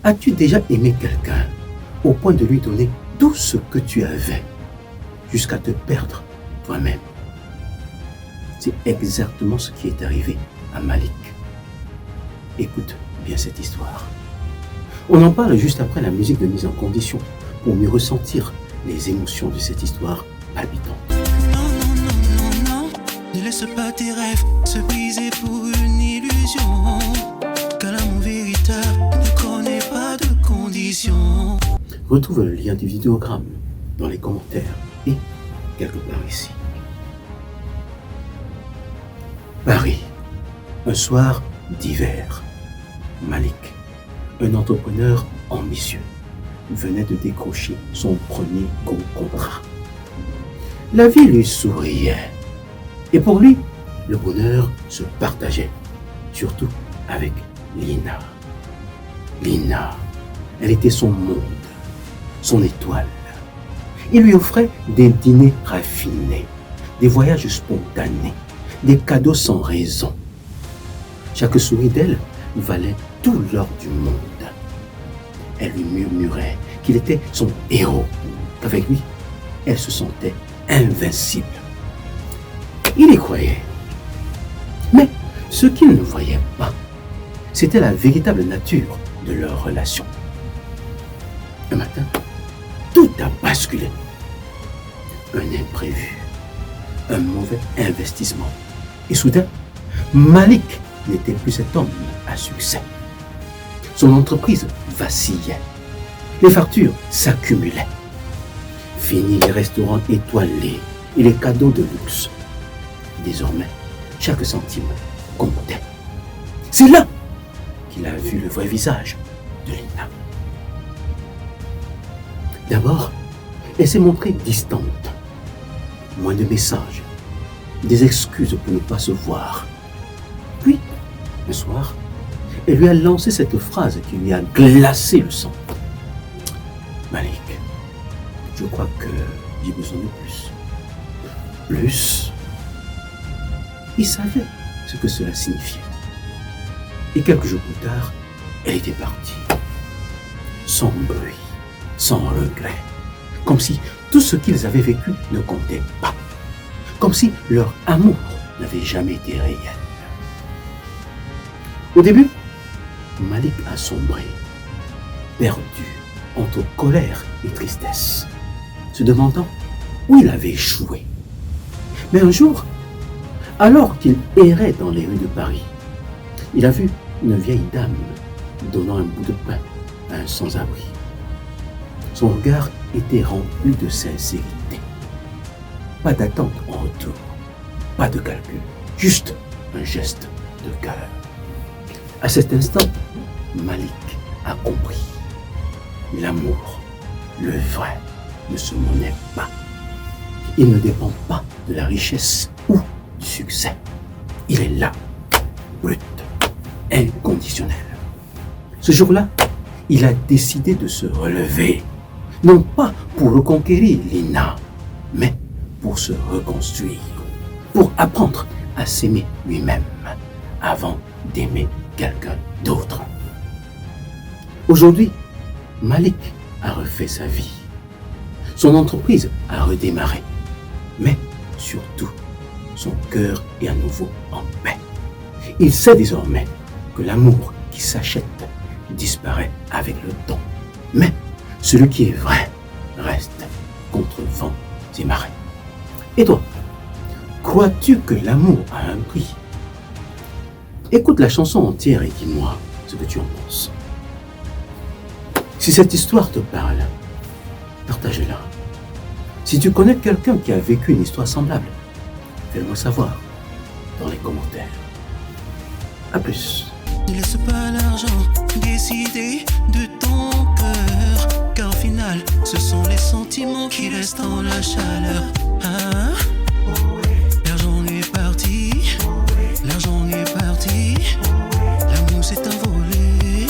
As-tu déjà aimé quelqu'un au point de lui donner tout ce que tu avais jusqu'à te perdre toi-même? C'est exactement ce qui est arrivé à Malik. Écoute bien cette histoire. On en parle juste après la musique de mise en condition pour mieux ressentir les émotions de cette histoire palpitante. Non, non, non, non, non, ne laisse pas tes rêves se briser pour une illusion. Car l'amour véritable ne connaît pas de conditions. Retrouve le lien du vidéogramme dans les commentaires et quelque part ici. Paris, un soir d'hiver. Malik, un entrepreneur ambitieux, venait de décrocher son premier gros contrat. La vie lui souriait et pour lui, le bonheur se partageait, surtout avec Lina. Lina, elle était son monde, son étoile. Il lui offrait des dîners raffinés, des voyages spontanés, des cadeaux sans raison. Chaque sourire d'elle valait tout l'or du monde. Elle lui murmurait qu'il était son héros, qu'avec lui, elle se sentait invincible. Il y croyait. Mais ce qu'il ne voyait pas, c'était la véritable nature de leur relation. Un matin, tout a basculé. Un imprévu, un mauvais investissement. Et soudain, Malik n'était plus cet homme à succès. Son entreprise vacillait. Les factures s'accumulaient. Fini les restaurants étoilés et les cadeaux de luxe. Désormais, chaque centime comptait. C'est là qu'il a vu le vrai visage de Lina. D'abord, elle s'est montrée distante. Moins de messages, des excuses pour ne pas se voir. Puis, un soir, elle lui a lancé cette phrase qui lui a glacé le sang. Malik, je crois que j'ai besoin de plus. Plus? Il savait ce que cela signifiait. Et quelques jours plus tard, elle était partie. Sans bruit, sans regret. Comme si tout ce qu'ils avaient vécu ne comptait pas. Comme si leur amour n'avait jamais été réel. Au début, Malik a sombré, perdu entre colère et tristesse, se demandant où il avait échoué. Mais un jour, alors qu'il errait dans les rues de Paris, il a vu une vieille dame donnant un bout de pain à un sans-abri. Son regard était rempli de sincérité. Pas d'attente en retour, pas de calcul, juste un geste de cœur. À cet instant, Malik a compris. L'amour, le vrai, ne se monnaie pas. Il ne dépend pas de la richesse ou du succès. Il est là, brut, inconditionnel. Ce jour-là, il a décidé de se relever, non pas pour reconquérir Lina, mais pour se reconstruire, pour apprendre à s'aimer lui-même avant d'aimer quelqu'un d'autre. Aujourd'hui, Malik a refait sa vie. Son entreprise a redémarré. Mais surtout, son cœur est à nouveau en paix. Il sait désormais que l'amour qui s'achète disparaît avec le temps. Mais celui qui est vrai reste contre vents et marées. Et toi, crois-tu que l'amour a un prix? Écoute la chanson entière et dis-moi ce que tu en penses. Si cette histoire te parle, partage-la. Si tu connais quelqu'un qui a vécu une histoire semblable, fais-le-moi savoir dans les commentaires. A plus. Ne laisse pas l'argent décider de ton cœur, car au final, ce sont les sentiments qui restent en la chaleur. Hein? L'argent est parti, l'argent est parti, l'amour s'est envolé.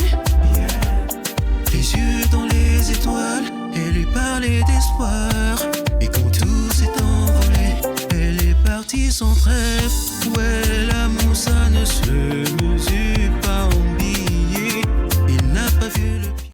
Les yeux dans les étoiles, et lui parler d'espoir. Et quand tout s'est envolé, elle est partie sans trêve. Ouais, l'amour ça ne se mesure pas.